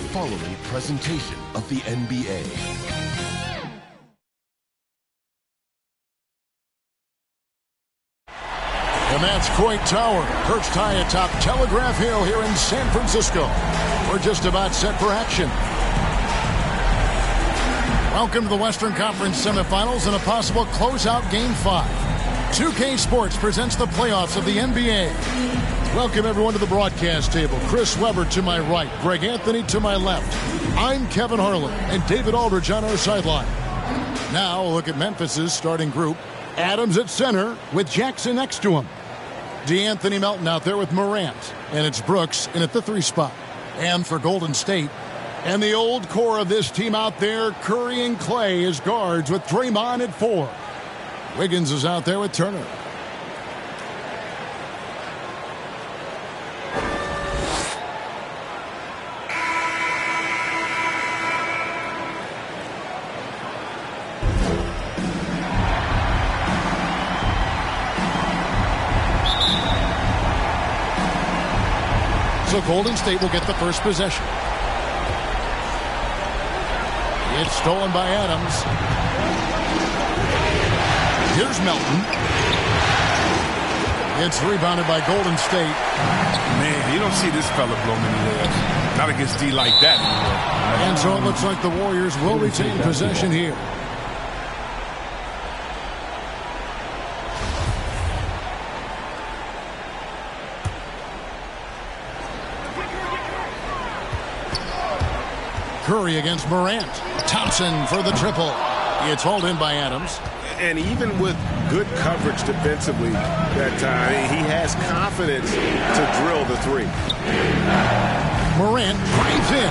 following presentation of the NBA. And that's Coit Tower, perched high atop Telegraph Hill here in San Francisco. We're just about set for action. Welcome to the Western Conference Semifinals and a possible closeout Game 5. 2K Sports presents the playoffs of the NBA. Welcome everyone to the broadcast table. Chris Webber to my right, Greg Anthony to my left. I'm Kevin Harlan and David Aldridge on our sideline. Now a look at Memphis's starting group. Adams at center with Jackson next to him. DeAnthony Melton out there with Morant. And it's Brooks in at the 3 spot. And for Golden State, and the old core of this team out there, Curry and Clay as guards with Draymond at 4. Wiggins is out there with Turner. So Golden State will get the first possession. It's stolen by Adams. Here's Melton. It's rebounded by Golden State. Man, you don't see this fella blow many layups. Not against D like that anymore. And so it looks like the Warriors will retain possession here. Curry against Morant. Thompson for the triple. It's hauled in by Adams. And even with good coverage defensively that time, he has confidence to drill the 3. Morant drives in.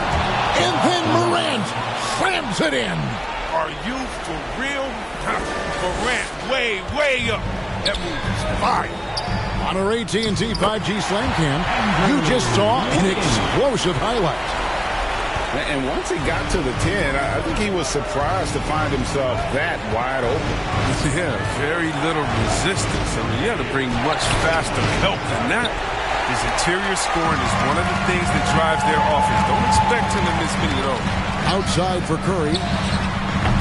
And then Morant slams it in. Are you for real? Morant way up. That move is fire. On our AT&T 5G Slam Cam, you just saw an explosive highlight. And once he got to the 10, I think he was surprised to find himself that wide open. Yeah, very little resistance. I mean, you have to bring much faster help than that. His interior scoring is one of the things that drives their offense. Don't expect him to miss many of those. Outside for Curry.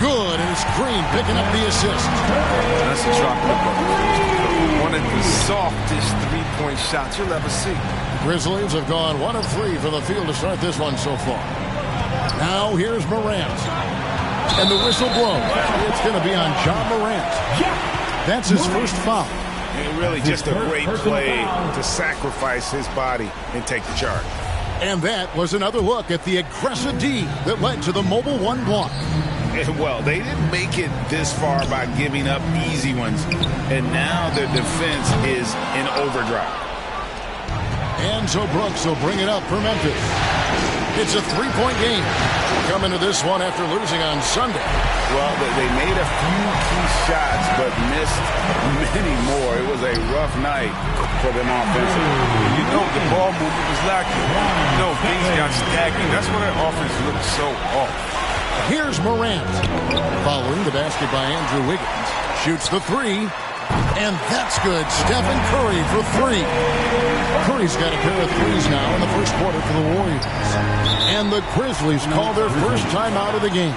Good, and it's Green picking up the assist. That's a drop in the bucket. One of the softest three-point shots you'll ever see. Grizzlies have gone 1 of 3 for the field to start this one so far. Now here's Morant. And the whistle blows. It's going to be on John Morant. That's his first foul. And really just a great play to sacrifice his body and take the charge. And that was another look at the aggressive D that led to the Mobile 1 block. Well, they didn't make it this far by giving up easy ones. And now their defense is in overdrive. And so Brooks will bring it up for Memphis. It's a 3-point game. Coming to this one after losing on Sunday. Well, they made a few key shots, but missed many more. It was a rough night for them offensively. You know, the ball movement was lacking. You know, things got stagnant. That's why their offense looked so off. Here's Morant. Following the basket by Andrew Wiggins. Shoots the 3. And that's good. Stephen Curry for 3. Curry's got a pair of 3s now in the first quarter for the Warriors. And the Grizzlies call their first time out of the game.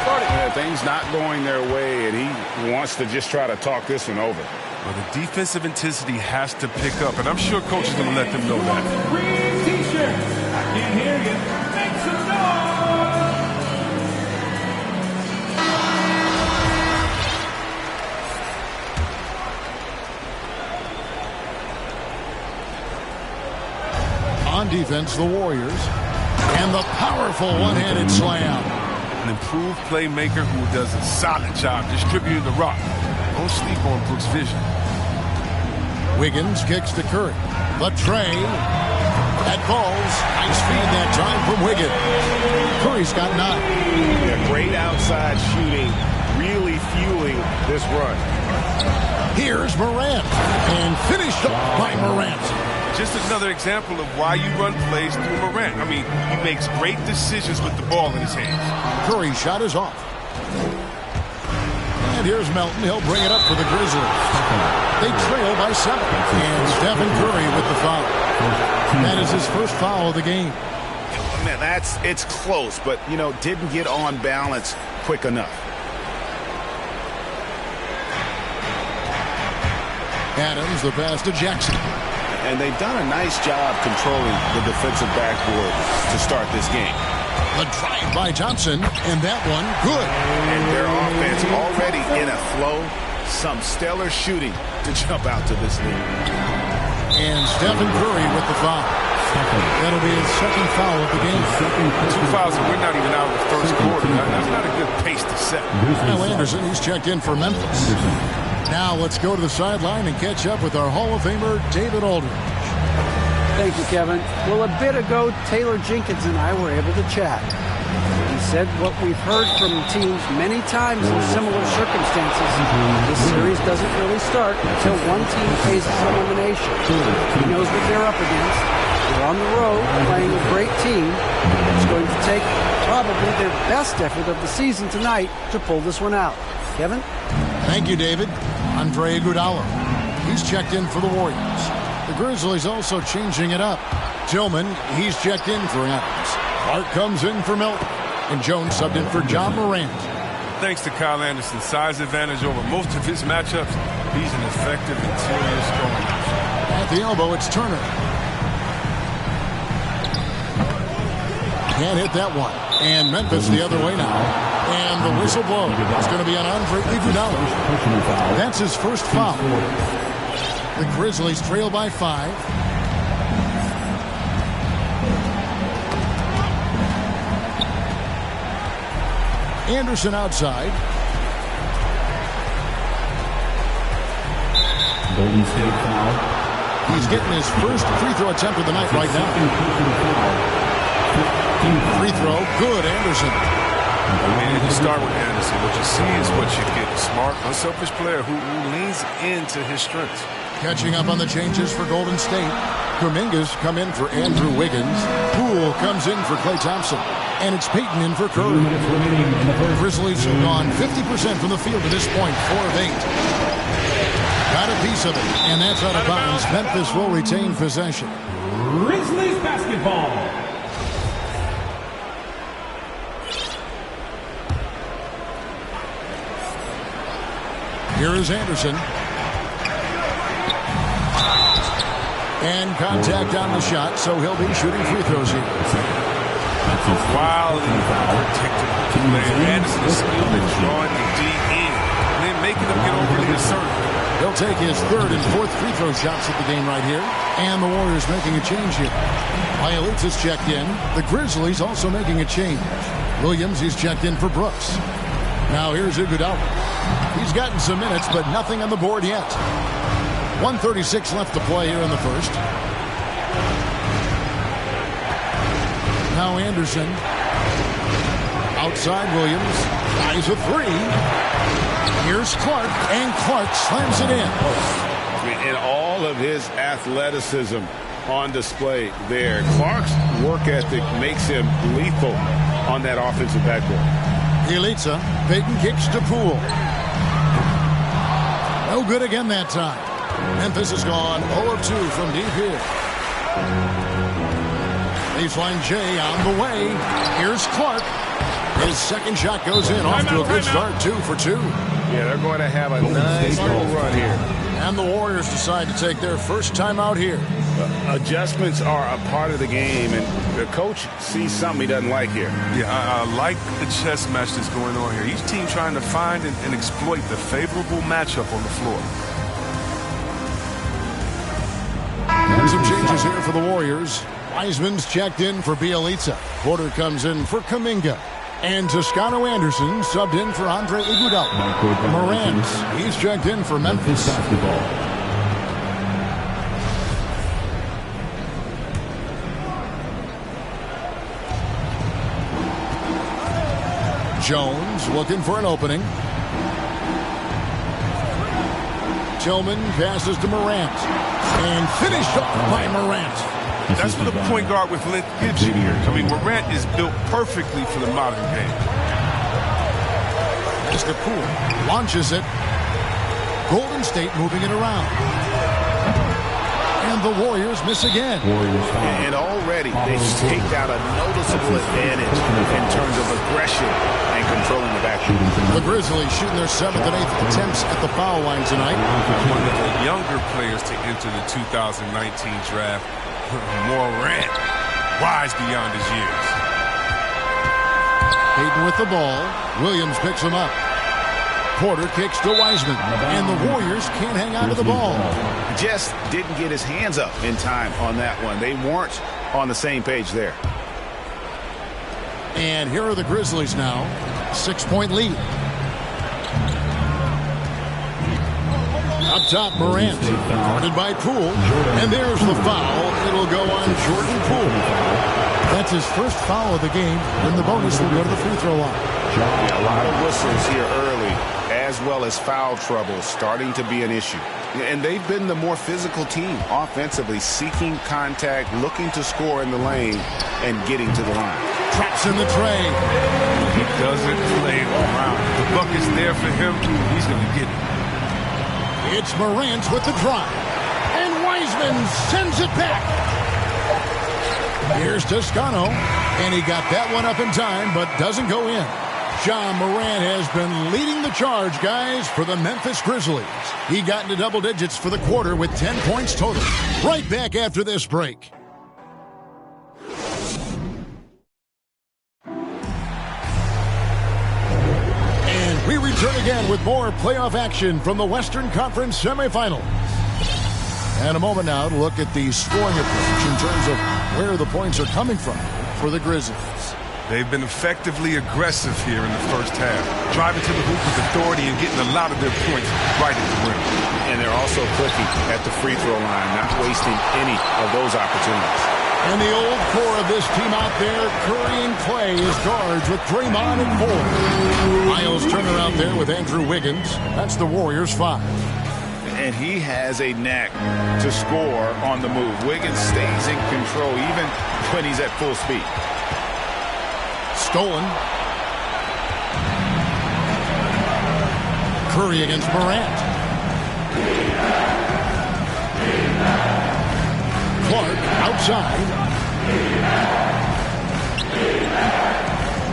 Yeah, things not going their way, and he wants to just try to talk this one over. Well, the defensive intensity has to pick up, and I'm sure coach is going to let them know that. Green T-shirt. I can't hear you. Make some noise. On defense, the Warriors. And the powerful one-handed slam. An improved playmaker who does a solid job distributing the rock. Don't sleep on Brooks' vision. Wiggins kicks to Curry. The tray. That falls. Nice feed that time from Wiggins. Curry's got 9. Yeah, great outside shooting, really fueling this run. Here's Morant. And finished off by Morant. Just another example of why you run plays through Morant. I mean, he makes great decisions with the ball in his hands. Curry's shot is off. And here's Melton. He'll bring it up for the Grizzlies. They trail by 7. And Stephen Curry with the foul. That is his first foul of the game. man, it's close, but, you know, didn't get on balance quick enough. Adams, the pass to Jackson. And they've done a nice job controlling the defensive backboard to start this game. The drive by Thompson, and that one good. And their offense already in a flow. Some stellar shooting to jump out to this lead. And Stephen Curry with the foul. That'll be his second foul of the game. 2 fouls, and we're not even out of the first quarter. That's not a good pace to set. Kyle Anderson, he's checked in for Memphis. Now let's go to the sideline and catch up with our Hall of Famer, David Aldridge. Thank you, Kevin. Well, a bit ago, Taylor Jenkins and I were able to chat. He said what we've heard from teams many times in similar circumstances. This series doesn't really start until one team faces elimination. He knows what they're up against. They're on the road playing a great team. It's going to take probably their best effort of the season tonight to pull this one out. Kevin? Thank you, David. Andre Iguodala. He's checked in for the Warriors. The Grizzlies also changing it up. Tillman, he's checked in for Adams. Clark comes in for Milton. And Jones subbed in for John Morant. Thanks to Kyle Anderson's size advantage over most of his matchups, he's an effective interior scoring option. At the elbow, it's Turner. Can't hit that one. And Memphis the other way now. And the whistle blows. It's going to be on Andre Iguodala. That's his first foul. The Grizzlies trail by 5. Anderson outside. Golden State foul. He's getting his first free throw attempt of the night right now. Free throw, good, Anderson. And you start with Anderson. What you see is what you get. A smart, unselfish player who leans into his strengths. Catching up on the changes for Golden State. Kuminga's come in for Andrew Wiggins. Poole comes in for Klay Thompson. And it's Peyton in for Curry. The Grizzlies have gone 50% from the field to this point, 4 of 8. Got a piece of it, and that's out of bounds. Memphis will retain possession. Grizzlies basketball. Here is Anderson. And contact on the shot, so he'll be shooting free throws here. Wildly predictable play. Anderson is skilled at drawing the D in and then making them get overly assertive. He'll take his 3rd and 4th free throw shots at the game right here. And the Warriors making a change here. Bielitsa's checked in. The Grizzlies also making a change. Williams, he's checked in for Brooks. Now here's Iguodala. He's gotten some minutes, but nothing on the board yet. 1:36 left to play here in the first. Now Anderson. Outside Williams. Eyes a 3. Here's Clark, and Clark slams it in. And all of his athleticism on display there. Clark's work ethic makes him lethal on that offensive backboard. Bielitsa, Peyton kicks to Poole. No good again that time. Memphis has gone 0 of 2 from deep here. Baseline J on the way. Here's Clark. His second shot goes in, off to a good start, 2 for 2. Yeah, they're going to have a nice little run here. And the Warriors decide to take their first time out here. Adjustments are a part of the game, and the coach sees something he doesn't like here. Yeah, I like the chess match that's going on here. Each team trying to find and exploit the favorable matchup on the floor. And some changes here for the Warriors. Wiseman's checked in for Bielitsa. Porter comes in for Kuminga. And Toscano Anderson subbed in for Andre Iguodala. Morant, he's checked in for Memphis. Jones looking for an opening. Tillman passes to Morant. And finished off by Morant. That's what a point guard with length gives you here. I mean, Morant is built perfectly for the modern game. Mr. Poole launches it. Golden State moving it around. And the Warriors miss again. And already they've staked out a noticeable advantage in terms of aggression and controlling the backcourt. The Grizzlies shooting their 7th and 8th attempts at the foul line tonight. One of the younger players to enter the 2019 draft, Morant, wise beyond his years. Hayden with the ball. Williams picks him up. Porter kicks to Wiseman, and the Warriors can't hang on to the ball. Just didn't get his hands up in time on that one. They weren't on the same page there. And here are the Grizzlies now. 6-point lead. Up top, Morant. Guarded by Poole. And there's the foul. It'll go on Jordan Poole. That's his first foul of the game. When the bonus will go to the free throw line. Yeah, a lot of whistles here early, as well as foul trouble starting to be an issue. And they've been the more physical team offensively, seeking contact, looking to score in the lane, and getting to the line. Traps in the tray. He doesn't play around. The bucket's there for him. He's going to get it. It's Morant with the drive. And Wiseman sends it back. Here's Toscano. And he got that one up in time, but doesn't go in. John Morant has been leading the charge, guys, for the Memphis Grizzlies. He got into double digits for the quarter with 10 points total. Right back after this break. And we return again with more playoff action from the Western Conference semifinals. And a moment now to look at the scoring approach in terms of where the points are coming from for the Grizzlies. They've been effectively aggressive here in the first half, driving to the hoop with authority and getting a lot of their points right at the rim. And they're also clicking at the free throw line, not wasting any of those opportunities. And the old core of this team out there, Curry and Clay as guards with Draymond and Ford. Miles Turner out there with Andrew Wiggins. That's the Warriors' 5. And he has a knack to score on the move. Wiggins stays in control even when he's at full speed. Stolen. Curry against Morant. Clark outside.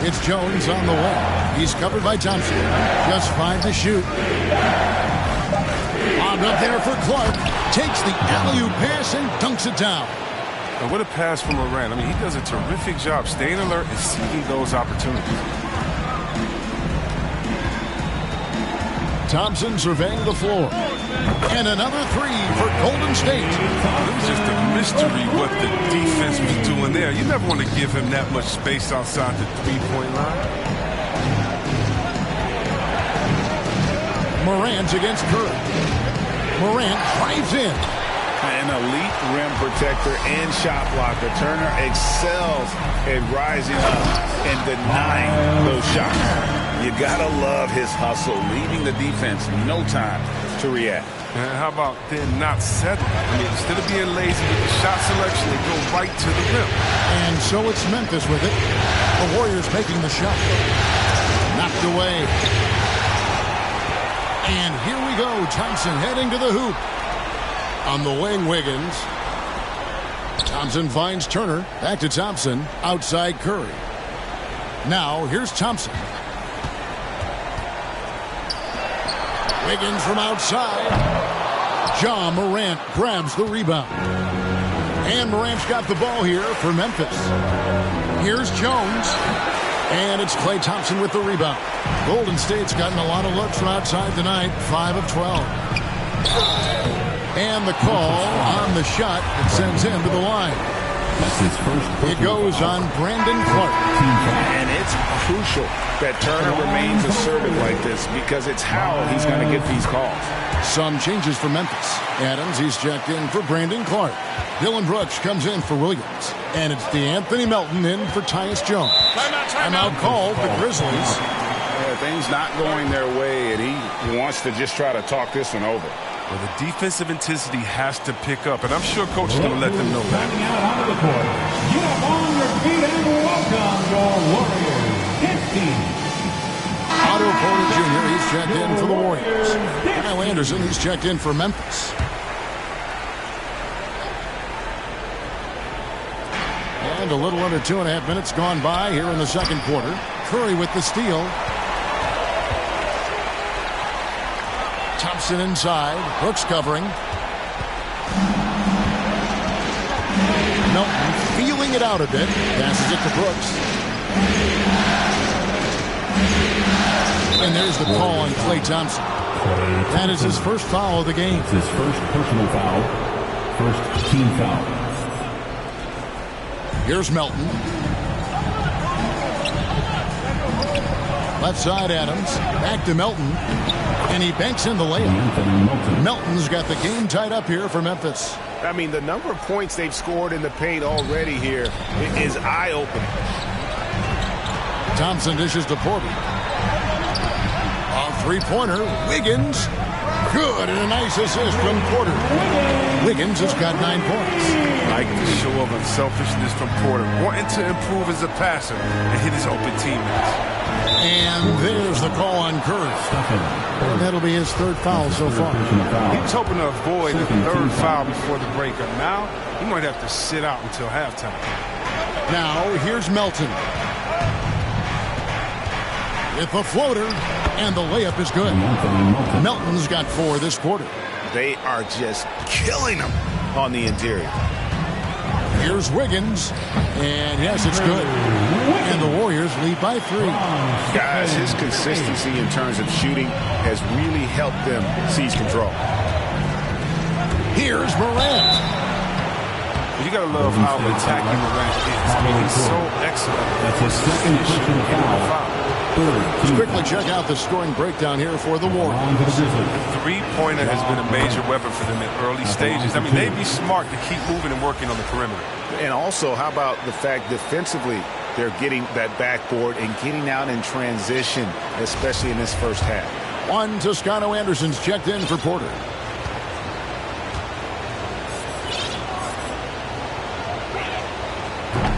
It's Jones on the way. He's covered by Thompson. Just 5 to shoot. Lobbed up there for Clark. Takes the alley-oop pass and dunks it down. And what a pass from Morant. I mean, he does a terrific job staying alert and seeking those opportunities. Thompson surveying the floor. And another 3 for Golden State. It was just a mystery what the defense was doing there. You never want to give him that much space outside the three-point line. Morant against Curry. Morant drives in. An elite rim protector and shot blocker. Turner excels at rising up and denying those shots. You gotta love his hustle, leaving the defense no time to react. And how about then not settling? I mean, instead of being lazy with the shot selection, they go right to the rim. And so it's Memphis with it. The Warriors taking the shot. Knocked away. And here we go. Thompson heading to the hoop. On the wing, Wiggins. Thompson finds Turner. Back to Thompson. Outside Curry. Now, here's Thompson. Wiggins from outside. John Morant grabs the rebound. And Morant's got the ball here for Memphis. Here's Jones. And it's Klay Thompson with the rebound. Golden State's gotten a lot of looks from outside tonight. 5 of 12. And the call on the shot that sends him to the line. It goes on Brandon Clark. And it's crucial that Turner remains assertive like this because it's how he's going to get these calls. Some changes for Memphis. Adams, he's checked in for Brandon Clark. Dylan Brooks comes in for Williams. And it's DeAnthony Melton in for Tyus Jones. Timeout called the Grizzlies. Things not going their way, and he wants to just try to talk this one over. Well, the defensive intensity has to pick up, and I'm sure Coach is going to let them know that. Out onto the court. Get up on your feet and welcome your Warriors 15. Otto Porter Jr., he's checked in for the Warriors. Kyle Anderson, he's checked in for Memphis. And a little under 2.5 minutes gone by here in the second quarter. Curry with the steal. Thompson inside. Brooks covering. Melton feeling it out a bit. Passes it to Brooks. And there's the call on Klay Thompson. That is his first foul of the game. It's his first personal foul. First team foul. Here's Melton. Left side Adams. Back to Melton. And he banks in the layup. Melton's got the game tied up here for Memphis. I mean, the number of points they've scored in the paint already here is eye-opening. Thompson dishes to Porter. A three-pointer. Wiggins. Good, and a nice assist from Porter. Wiggins has got 9 points. Like the show of unselfishness from Porter, wanting to improve as a passer and hit his open teammates. And there's the call on Curry. And that'll be his third foul so far. He's hoping to avoid the third foul before the break. Now, he might have to sit out until halftime. Now, here's Melton. With a floater, and the layup is good. Melton's got 4 this quarter. They are just killing them on the interior. Here's Wiggins, and yes, it's good. And the Warriors lead by 3. Guys, his consistency in terms of shooting has really helped them seize control. Here's Morant. You got to love how attacking Morant is. I mean, he's so excellent. That's his second personal foul. Let's quickly check out the scoring breakdown here for the Warriors. Three-pointer has been a major weapon for them in early stages. I mean, they'd be smart to keep moving and working on the perimeter. And also, how about the fact defensively they're getting that backboard and getting out in transition, especially in this first half. One Toscano Anderson's checked in for Porter.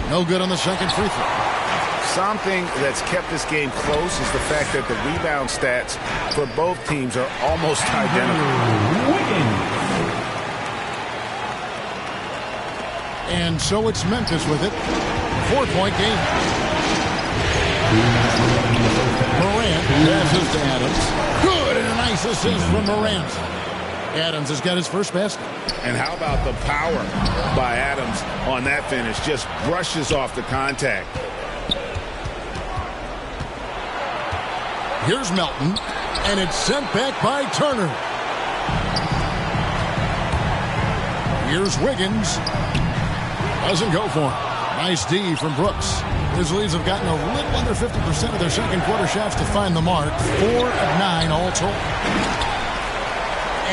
No good on the second free throw. Something that's kept this game close is the fact that the rebound stats for both teams are almost identical. And so it's Memphis with it. 4-point game. Morant passes to Adams. Good, and a nice assist from Morant. Adams has got his first basket. And how about the power by Adams on that finish? Just brushes off the contact. Here's Melton, and it's sent back by Turner. Here's Wiggins. Doesn't go for him. Nice D from Brooks. Grizzlies have gotten a little under 50% of their second quarter shots to find the mark. 4 of 9 all told.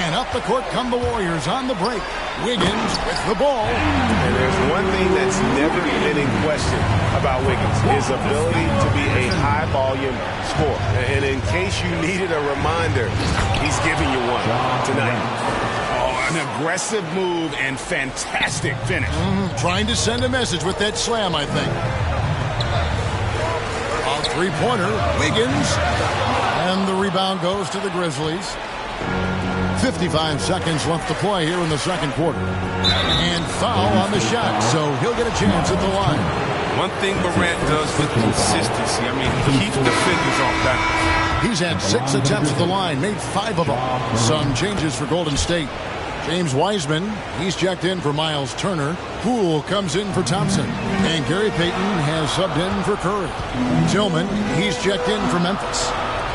And up the court come the Warriors on the break. Wiggins with the ball. And there's one thing that's never been in question about Wiggins, his ability to be a high-volume scorer. And in case you needed a reminder, he's giving you one tonight. Oh, an aggressive move and fantastic finish. Trying to send a message with that slam, I think. A three-pointer, Wiggins. And the rebound goes to the Grizzlies. 55 seconds left to play here in the second quarter. And foul on the shot, so he'll get a chance at the line. One thing Morant does with consistency, I mean, he keeps defenders off balance. He's had 6 attempts at the line, made 5 of them. Some changes for Golden State. James Wiseman, he's checked in for Miles Turner. Poole comes in for Thompson. And Gary Payton has subbed in for Curry. Tillman, he's checked in for Memphis.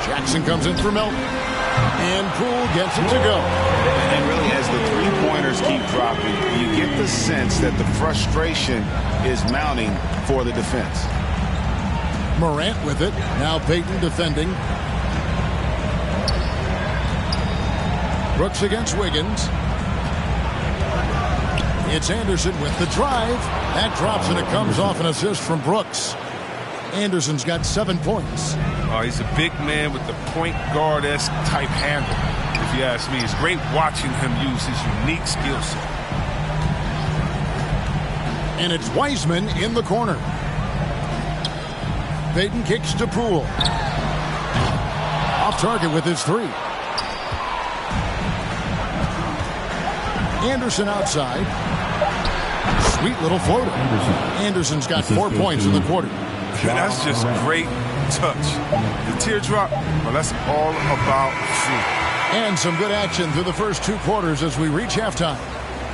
Jackson comes in for Melton. And Poole gets it to go. And really, as the three-pointers keep dropping, you get the sense that the frustration is mounting for the defense. Morant with it. Now Payton defending. Brooks against Wiggins. It's Anderson with the drive. That drops and it comes off an assist from Brooks. Anderson's got 7 points. He's a big man with the point guard-esque type handle. If you ask me, it's great watching him use his unique skill set. And it's Wiseman in the corner. Payton kicks to Poole. Off target with his 3. Anderson outside. Sweet little floater. Anderson's got 4 points in the quarter. That's just great touch. The teardrop, well, that's all about shoot. And some good action through the first 2 quarters as we reach halftime.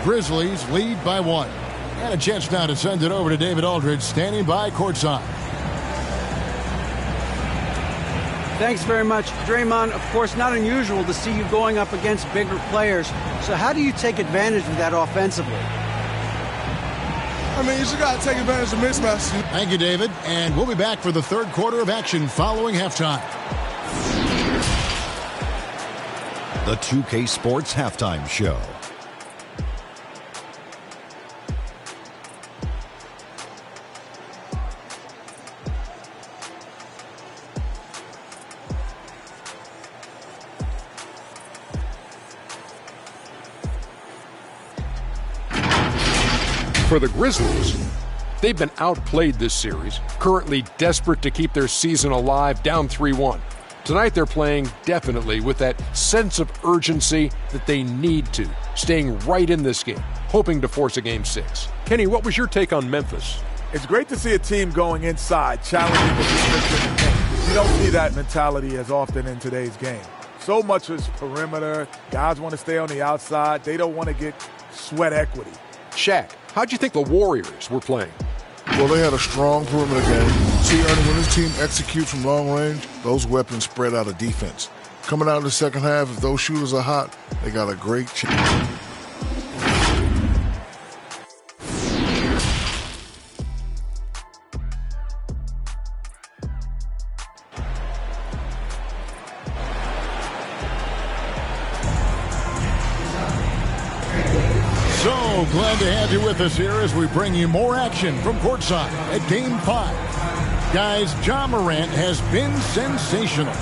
Grizzlies lead by 1. And a chance now to send it over to David Aldridge, standing by courtside. Thanks very much, Draymond. Of course, not unusual to see you going up against bigger players. So how do you take advantage of that offensively? I mean, you just got to take advantage of mismatches. Thank you, David. And we'll be back for the third quarter of action following halftime. The 2K Sports Halftime Show. For the Grizzlies, they've been outplayed this series, currently desperate to keep their season alive, down 3-1. Tonight they're playing definitely with that sense of urgency that they need to, staying right in this game, hoping to force a Game 6. Kenny, what was your take on Memphis? It's great to see a team going inside, challenging the restrictions of the game. You don't see that mentality as often in today's game. So much is perimeter. Guys want to stay on the outside. They don't want to get sweat equity. Shaq, how'd you think the Warriors were playing? Well, they had a strong perimeter game. See, Ernie, when this team executes from long range, those weapons spread out of defense. Coming out in the second half, if those shooters are hot, they got a great chance. So glad to have you with us here as we bring you more action from courtside at Game 5. Guys, Ja Morant has been sensational.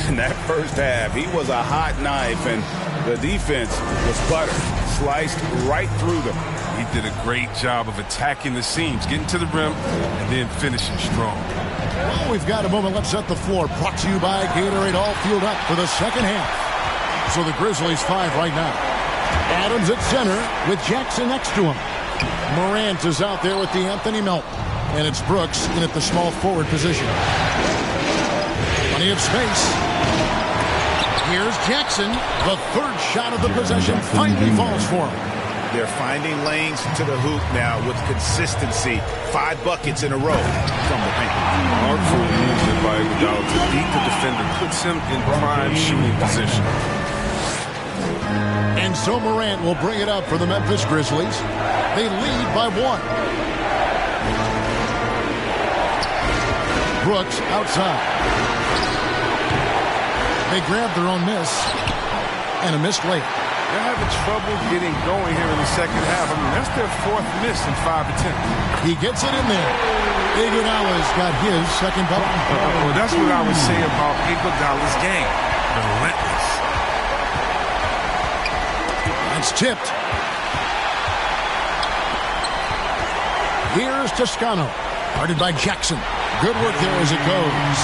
In that first half, he was a hot knife, and the defense was butter, sliced right through them. He did a great job of attacking the seams, getting to the rim, and then finishing strong. Well, we've got a moment. Let's set the floor. Brought to you by Gatorade, all fueled up for the second half. So the Grizzlies 5 right now. Adams at center with Jackson next to him. Morant is out there with the Anthony Melton. And it's Brooks in at the small forward position. Plenty of space. Here's Jackson. The third shot of the possession finally falls for him. They're finding lanes to the hoop now with consistency. 5 buckets in a row from the paint. Artful movement by Iguodala to beat the defender, puts him in prime shooting position. And so Morant will bring it up for the Memphis Grizzlies. They lead by 1. Brooks outside. They grab their own miss. And a missed late. They're having trouble getting going here in the second half. I mean, that's their 4th miss in 5 attempts. He gets it in there. Iguodala's got his second bucket. Well, that's what I would say about Iguodala's game. Relentless. It's tipped. Here's Toscano. Guarded by Jackson. Good work there as it goes.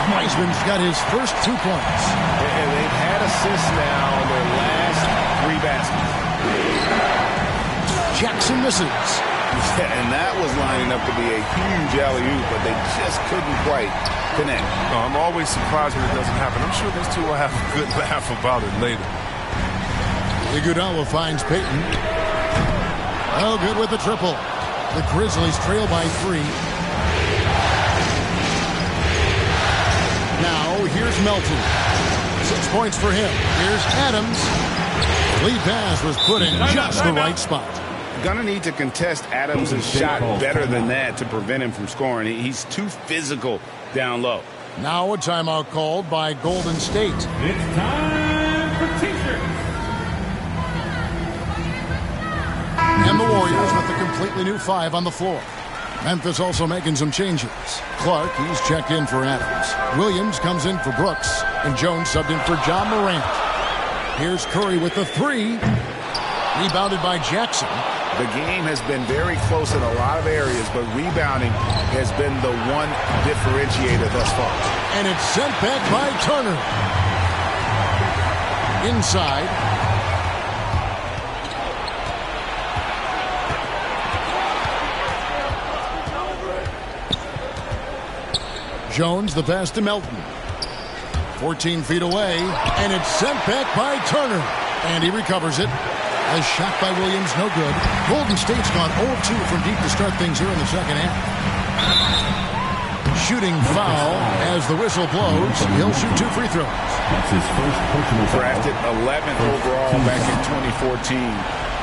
Wiseman's got his first 2 points. And they've had assists now on their last 3 baskets. Jackson misses. And that was lining up to be a huge alley-oop, but they just couldn't quite connect. I'm always surprised when it doesn't happen. I'm sure these two will have a good laugh about it later. Iguodala finds Payton. Oh, good with the triple. The Grizzlies trail by 3. Now, here's Melton. 6 points for him. Here's Adams. Lead pass was put in just the right spot. Gonna need to contest Adams' shot better than that to prevent him from scoring. He's too physical down low. Now a timeout called by Golden State. It's time for T-shirts. And the Warriors with a completely new 5 on the floor. Memphis also making some changes. Clark, he's checked in for Adams. Williams comes in for Brooks. And Jones subbed in for Ja Morant. Here's Curry with the 3. Rebounded by Jackson. The game has been very close in a lot of areas, but rebounding has been the one differentiator thus far. And it's sent back by Turner. Inside. Jones, the pass to Melton. 14 feet away, and it's sent back by Turner. And he recovers it. A shot by Williams, no good. Golden State's gone 0-2 from deep to start things here in the second half. Shooting foul as the whistle blows. He'll shoot 2 free throws. That's his first personal foul. Drafted 11th overall back in 2014.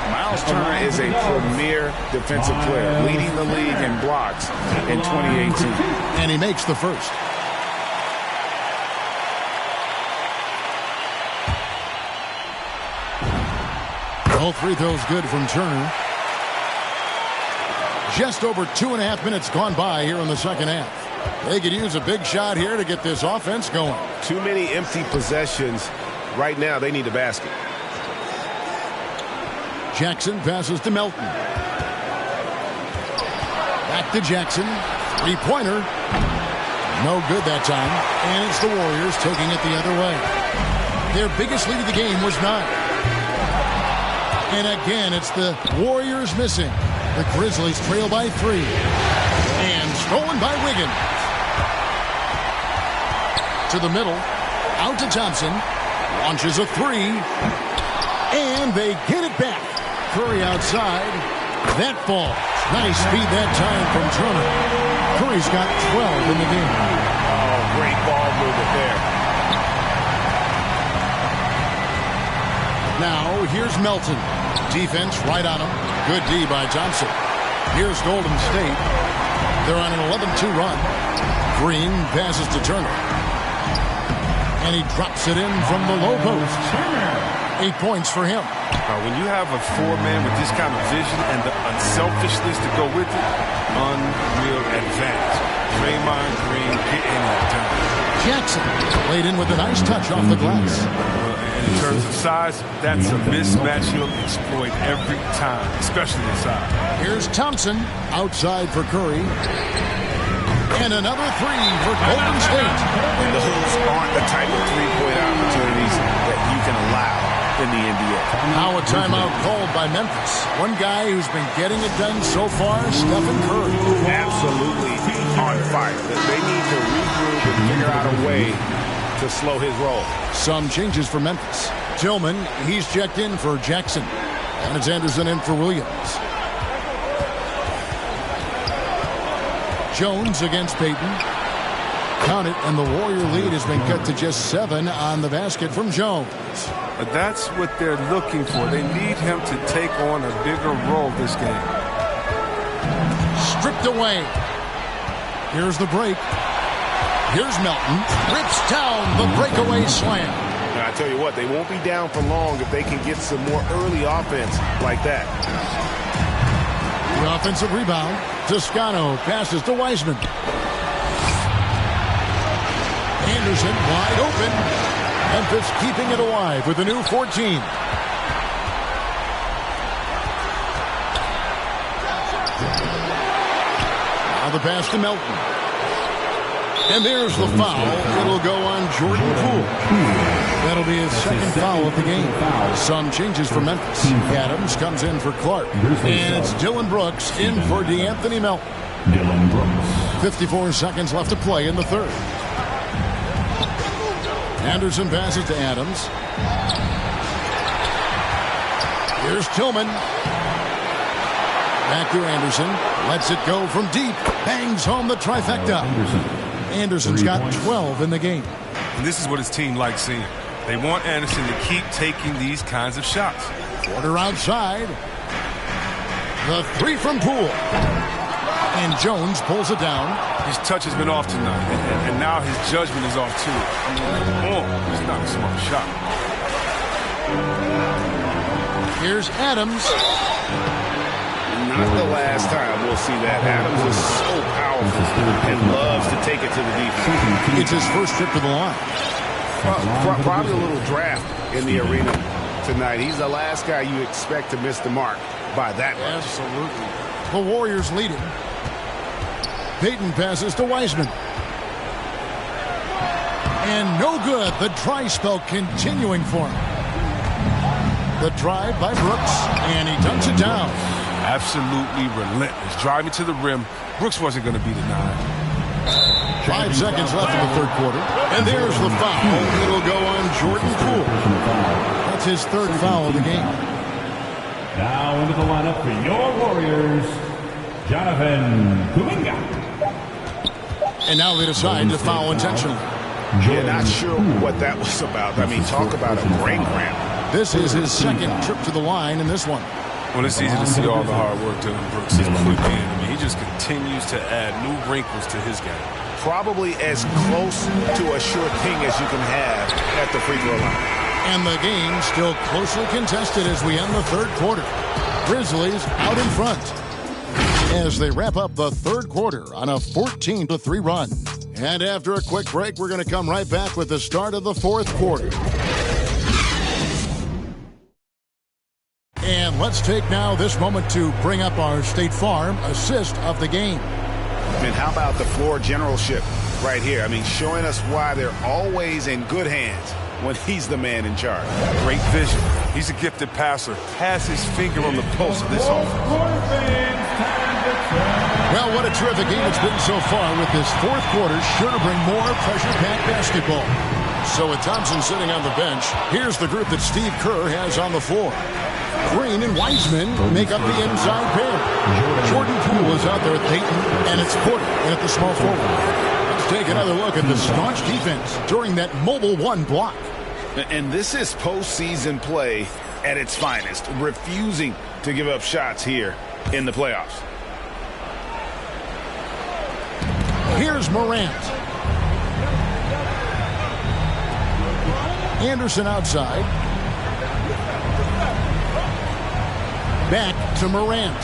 Miles Turner is a premier defensive player, leading the league in blocks in 2018. And he makes the first. All free throws good from Turner. Just over 2.5 minutes gone by here in the second half. They could use a big shot here to get this offense going. Too many empty possessions. Right now, they need a basket. Jackson passes to Melton. Back to Jackson. Three-pointer. No good that time. And it's the Warriors taking it the other way. Their biggest lead of the game was 9. And again, it's the Warriors missing. The Grizzlies trail by 3. And stolen by Wiggins. To the middle. Out to Thompson. Launches a 3. And they get it back. Curry outside. That falls. Nice speed that time from Turner. Curry's got 12 in the game. Oh, great ball movement there. Now, here's Melton. Defense right on him. Good D by Thompson. Here's Golden State. They're on an 11-2 run. Green passes to Turner. And he drops it in from the low post. 8 points for him. When you have a 4-man with this kind of vision and the unselfishness to go with it, unreal advantage. Draymond Green getting it done. Jackson laid in with a nice touch off the glass. In terms of size, that's a mismatch he'll exploit every time, especially inside. Here's Thompson outside for Curry. And another 3 for Golden State. And those aren't the type of three-point opportunities that you can allow in the NBA. Now a timeout called by Memphis. One guy who's been getting it done so far, Stephen Curry. Absolutely on fire. They need to regroup and figure out a way to slow his roll. Some changes for Memphis. Tillman, he's checked in for Jackson. And it's Anderson in for Williams. Jones against Payton. Count it, and the Warrior lead has been cut to just 7 on the basket from Jones. But that's what they're looking for. They need him to take on a bigger role this game. Stripped away. Here's the break. Here's Melton. Rips down the breakaway slam. Now, I tell you what, they won't be down for long if they can get some more early offense like that. The offensive rebound. Toscano passes to Wiseman. Anderson wide open. Memphis keeping it alive with a new 14. Now the pass to Melton. And there's the foul. It'll go on Jordan Poole. That'll be his second foul of the game. Some changes for Memphis. Adams comes in for Clark. And it's Dylan Brooks in for DeAnthony Melton. 54 seconds left to play in the third. Anderson passes to Adams. Here's Tillman. Back to Anderson. Lets it go from deep. Bangs home the trifecta. Anderson's got 12 in the game. And this is what his team likes seeing. They want Anderson to keep taking these kinds of shots. Porter outside. The 3 from Poole. And Jones pulls it down. His touch has been off tonight, and now his judgment is off too. It's not a smart shot. Here's Adams. Not the last time we'll see that. Adams is so powerful and loves to take it to the defense. It's his first trip to the line. Probably a little draft in the arena tonight. He's the last guy you expect to miss the mark by that much. Absolutely. The Warriors leading. Payton passes to Wiseman. And no good. The dry spell continuing for him. The drive by Brooks, and he dunks it down. Absolutely relentless. Driving to the rim. Brooks wasn't going to be denied. 5 seconds left in the third quarter. And there's the foul. It'll go on Jordan Poole. That's his third foul of the game. Now into the lineup for your Warriors, Jonathan Kuminga. And now they decide to foul intentionally. Yeah, not sure what that was about. I mean, talk about a brain cramp. This is his second trip to the line in this one. Well, it's easy to see all the hard work Dylan Brooks is putting in. I mean, he just continues to add new wrinkles to his game. Probably as close to a sure thing as you can have at the free throw line. And the game still closely contested as we end the third quarter. Grizzlies out in front as they wrap up the third quarter on a 14-3 run. And after a quick break, we're going to come right back with the start of the fourth quarter. And let's take now this moment to bring up our State Farm assist of the game. And how about the floor generalship right here? I mean, showing us why they're always in good hands when he's the man in charge. Great vision. He's a gifted passer. Has his finger on the pulse of this offense. Well, what a terrific game it's been so far, with this fourth quarter sure to bring more pressure-packed basketball. So with Thompson sitting on the bench, here's the group that Steve Kerr has on the floor. Green and Wiseman make up the inside pair. Jordan Poole is out there with Payton, and it's Porter in at the small forward. Let's take another look at the staunch defense during that mobile one block. And this is postseason play at its finest, refusing to give up shots here in the playoffs. Here's Morant. Anderson outside. Back to Morant.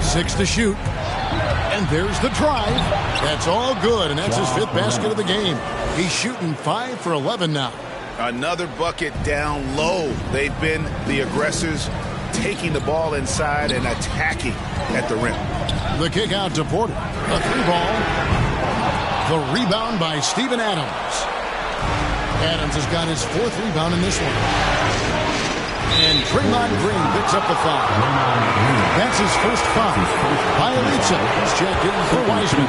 6 to shoot. And there's the drive. That's all good, and that's his 5th basket of the game. He's shooting 5 for 11 now. Another bucket down low. They've been the aggressors, taking the ball inside and attacking at the rim. The kick out to Porter. A 3-ball. The rebound by Steven Adams. Adams has got his 4th rebound in this one. And Draymond Green picks up the foul. That's his first foul. Bielitsa is checked in for Wiseman.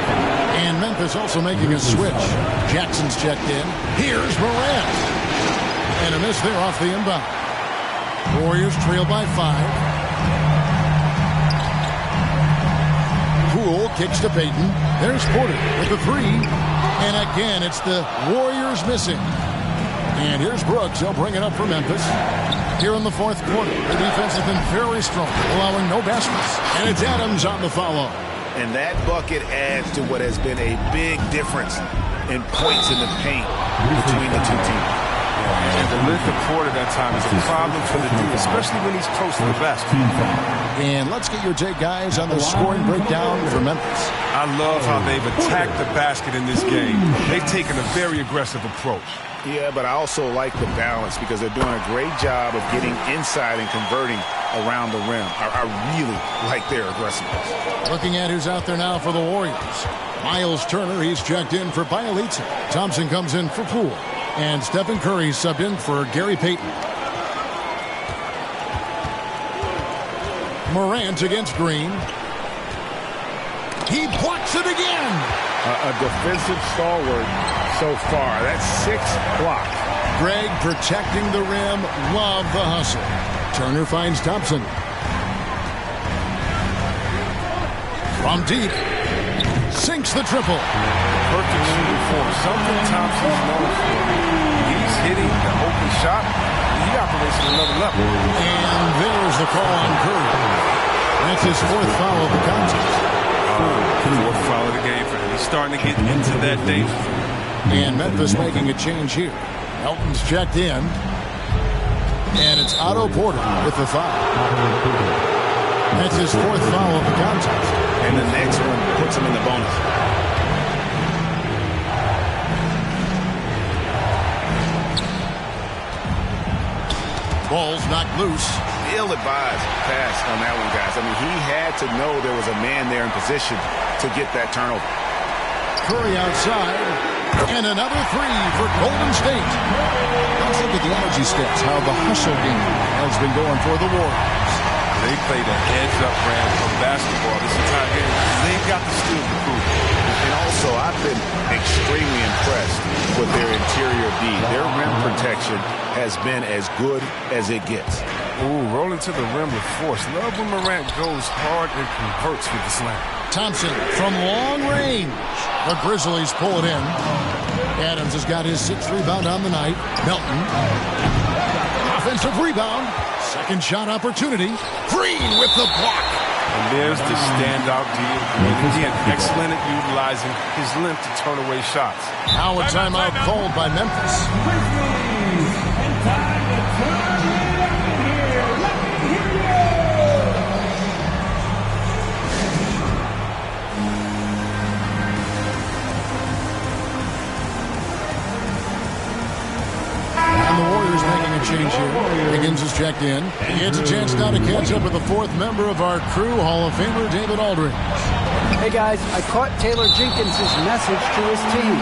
And Memphis also making a switch. Jackson's checked in. Here's Morant. And a miss there off the inbound. Warriors trail by 5. Poole kicks to Payton. There's Porter with the 3. And again, it's the Warriors missing. And here's Brooks. He'll bring it up for Memphis. Here in the fourth quarter, the defense has been very strong, allowing no baskets. And it's Adams on the follow. And that bucket adds to what has been a big difference in points in the paint between the two teams. And the length of Porter that time is a problem for the D, especially when he's close to the basket. And let's get your take, guys, on the scoring breakdown for Memphis. I love how they've attacked the basket in this game. They've taken a very aggressive approach. Yeah, but I also like the balance because they're doing a great job of getting inside and converting around the rim. I really like their aggressiveness. Looking at who's out there now for the Warriors. Miles Turner, he's checked in for Bielitsa. Thompson comes in for Poole. And Stephen Curry subbed in for Gary Payton. Morant against Green. He blocks it again. A defensive stalwart so far. That's 6 blocks. Greg protecting the rim. Love the hustle. Turner finds Thompson. From deep. Sinks the triple. Perfect shooting form. Something Thompson's known for. He's hitting the open shot. He operates at another level. And there's the call on Curry. That's his 4th foul of the contest. 4th foul of the game for him. He's starting to get into that danger. And Memphis making a change here. Elton's checked in. And it's Otto Porter with the foul. That's his 4th foul of the contest. And the next one puts him in the bonus. Ball's knocked loose. Ill-advised pass on that one, guys. I mean, he had to know there was a man there in position to get that turnover. Curry outside. And another 3 for Golden State. Let's look at the energy stats, how the hustle game has been going for the Warriors. They played a heads-up brand of basketball this entire game. They've got the skill to prove it. And also, I've been with their interior D. Their rim protection has been as good as it gets. Ooh, rolling to the rim with force. Love when Morant goes hard and converts with the slam. Thompson from long range. The Grizzlies pull it in. Adams has got his 6th rebound on the night. Melton. Offensive rebound. Second shot opportunity. Green with the block. And there's the standout deal. Again, excellent at utilizing his length to turn away shots. Now a timeout called by Memphis. And time to turn it up in here. Let me hear you. And the Warriors making a change here. Higgins is checked in. He gets a chance now to catch up with the 4th member of our crew, Hall of Famer David Aldridge. Hey guys, I caught Taylor Jenkins' message to his team.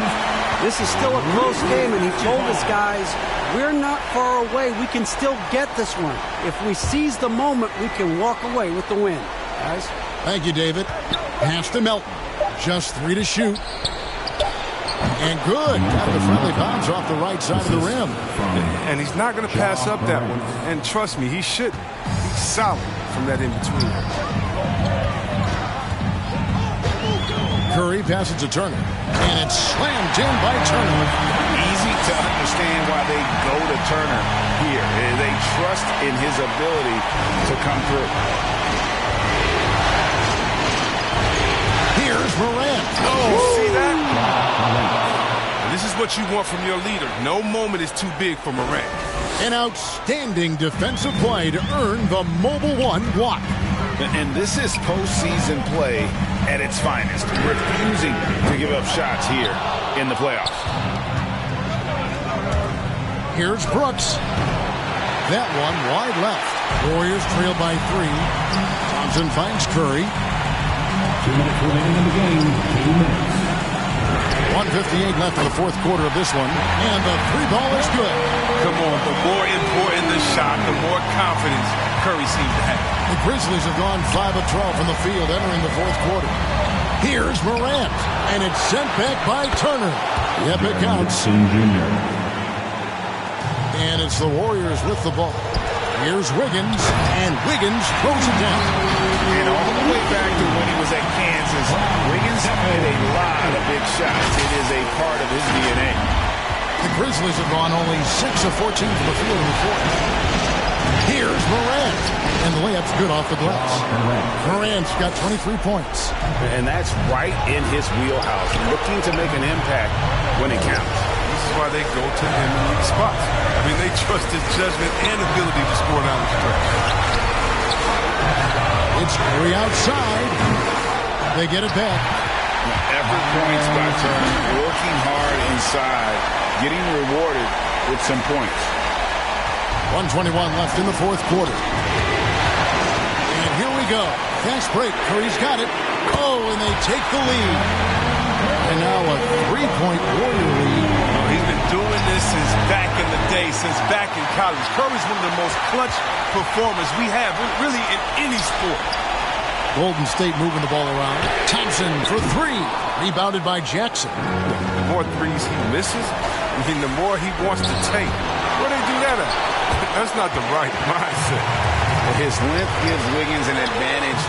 This is still a close game, and he told us guys, we're not far away. We can still get this one. If we seize the moment, we can walk away with the win. Guys? Thank you, David. Pass to Melton. Just 3 to shoot. And good. Got the friendly bounce off the right side of the rim. And he's not going to pass up that one. And trust me, he shouldn't. He's solid from that in-between. Curry passes to Turner. And it's slammed in by Turner. Easy to understand why they go to Turner here. They trust in his ability to come through. Here's Morant. Oh, see that? And this is what you want from your leader. No moment is too big for Morant. An outstanding defensive play to earn the Mobile One block. And this is postseason play at its finest, refusing to give up shots here in the playoffs. Here's Brooks. That one wide left. Warriors trail by 3. Thompson finds Curry. 2 minutes remaining in the game. 2 minutes. 1:58 left in the 4th quarter of this one. And the 3 ball is good. Come on, the more important the shot, the more confidence Curry seems to have. The Grizzlies have gone 5 of 12 from the field entering the 4th quarter. Here's Morant. And it's sent back by Turner. Yep, it counts. And it's the Warriors with the ball. Here's Wiggins, and Wiggins throws it down. And all the way back to when he was at Kansas, Wiggins made a lot of big shots. It is a part of his DNA. The Grizzlies have gone only 6 of 14 from the field in the 4th. Here's Morant, and the layup's good off the glass. Morant's got 23 points. And that's right in his wheelhouse, looking to make an impact when it counts. This is why they go to him in these spots. I mean, they trust his judgment and ability to score down the stretch. It's Curry outside. They get it back. Effort points by Turner, working hard inside, getting rewarded with some points. 1:21 left in the 4th quarter. And here we go. Fast break. Curry's got it. Oh, and they take the lead. And now a 3-point Warrior lead. He's been doing this since back in the day, since back in college. Curry's one of the most clutch performers we have, really in any sport. Golden State moving the ball around. Thompson for 3. Rebounded by Jackson. The more threes he misses, the more he wants to take. Where they do that at? That's not the right mindset. His length gives Wiggins an advantage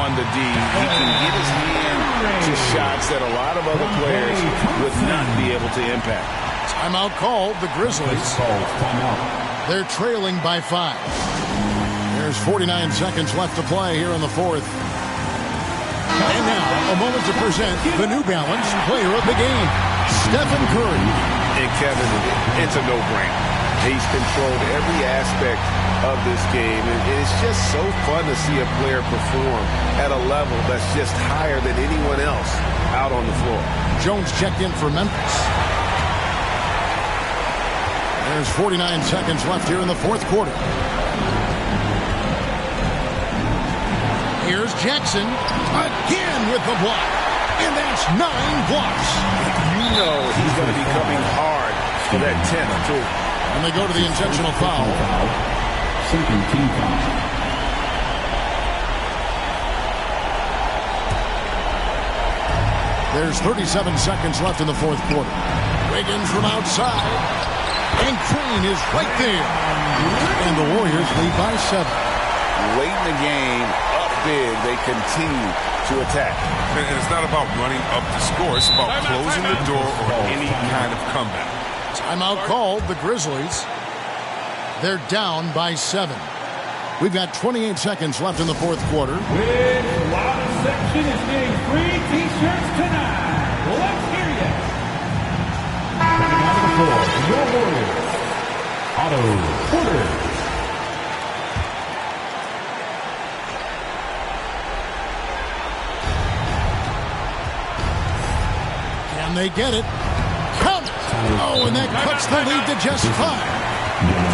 on the D. He can get his hand to shots that a lot of other players would not be able to impact. Timeout called, the Grizzlies. They're trailing by 5. There's 49 seconds left to play here in the 4th. And now, a moment to present the New Balance Player of the Game, Stephen Curry. And Kevin, it's a no-brainer. He's controlled every aspect of this game. And it's just so fun to see a player perform at a level that's just higher than anyone else out on the floor. Jones checked in for Memphis. There's 49 seconds left here in the 4th quarter. Here's Jackson again with the block. And that's 9 blocks. You know he's going to be coming hard for that 10th, too. And they go to the intentional foul. Second team foul. There's 37 seconds left in the 4th quarter. Wiggins from outside. And Crane is right there. And the Warriors lead by 7. Late in the game, up big, they continue to attack. And it's not about running up the score. It's about closing the door on any kind of comeback. Timeout called, the Grizzlies. They're down by 7. We've got 28 seconds left in the fourth quarter. Which loud section is getting free T-shirts tonight? Let's hear you. Coming out of the floor, your Warriors, Otto Porter. Can they get it? Count it! Oh, and that cuts the lead to just 5.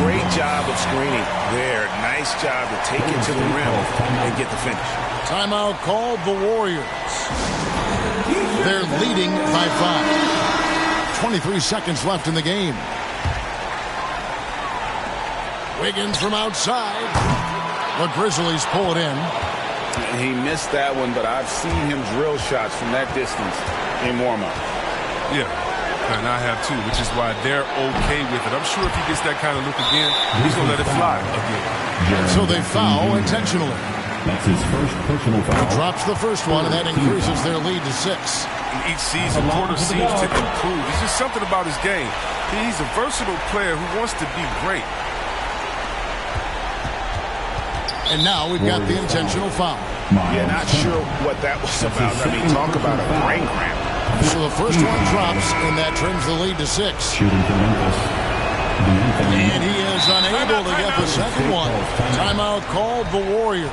Great job of screening there. Nice job to take it to the rim and get the finish. Timeout called, the Warriors. They're leading by 5. 23 seconds left in the game. Wiggins from outside. The Grizzlies pull it in. He missed that one, but I've seen him drill shots from that distance in warm-up. Yeah, and I have too, which is why they're okay with it. I'm sure if he gets that kind of look again, he's going to let it fly again. So they foul intentionally. That's his first personal foul. He drops the first one, and that increases their lead to 6. In each season, Porter seems to improve. There's just something about his game. He's a versatile player who wants to be great. And now we've got the intentional foul. Yeah, not sure what that was about. I mean, talk about a brain cramp. So the first one drops, and that trims the lead to 6. Shooting for Memphis. And he is unable to get the second one. Timeout called, the Warriors.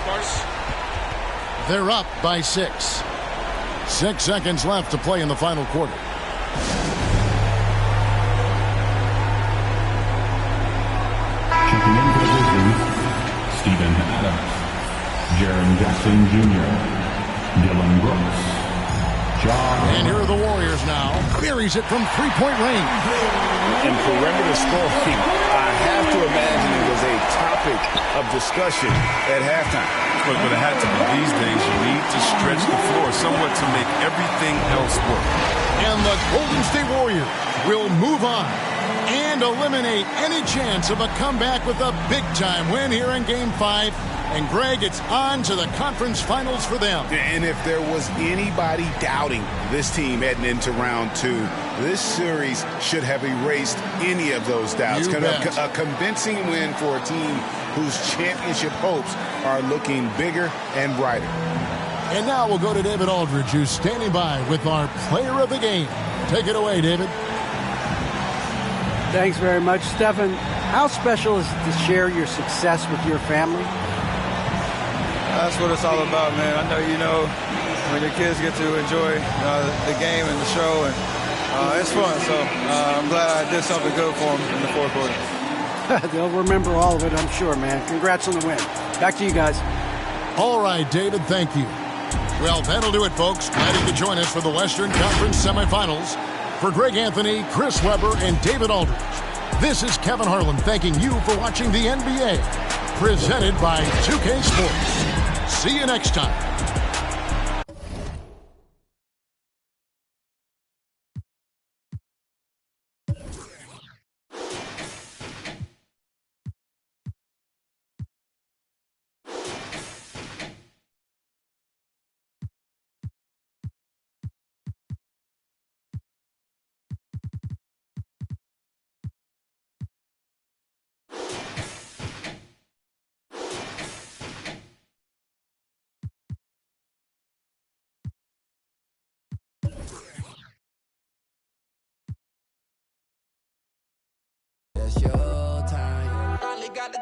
They're up by 6. 6 seconds left to play in the final quarter. Checking in for the Grizzlies, Steven Adams, Jaren Jackson Jr., Dylan Brooks, And here are the Warriors now. Buries it from three-point range. In perimeter scoring, I have to imagine it was a topic of discussion at halftime. But it had to be. These days, you need to stretch the floor somewhat to make everything else work. And the Golden State Warriors will move on and eliminate any chance of a comeback with a big-time win here in Game 5. And, Greg, it's on to the conference finals for them. And if there was anybody doubting this team heading into round 2, this series should have erased any of those doubts. A convincing win for a team whose championship hopes are looking bigger and brighter. And now we'll go to David Aldridge, who's standing by with our player of the game. Take it away, David. Thanks very much, Stephen. How special is it to share your success with your family? That's what it's all about, man. I know you know when your kids get to enjoy the game and the show, and it's fun. So I'm glad I did something good for them in the fourth quarter. They'll remember all of it, I'm sure, man. Congrats on the win. Back to you guys. All right, David, thank you. Well, that'll do it, folks. Glad you could join us for the Western Conference semifinals. For Greg Anthony, Chris Webber, and David Aldridge, this is Kevin Harlan thanking you for watching the NBA, presented by 2K Sports. See you next time. It's your time. Finally got the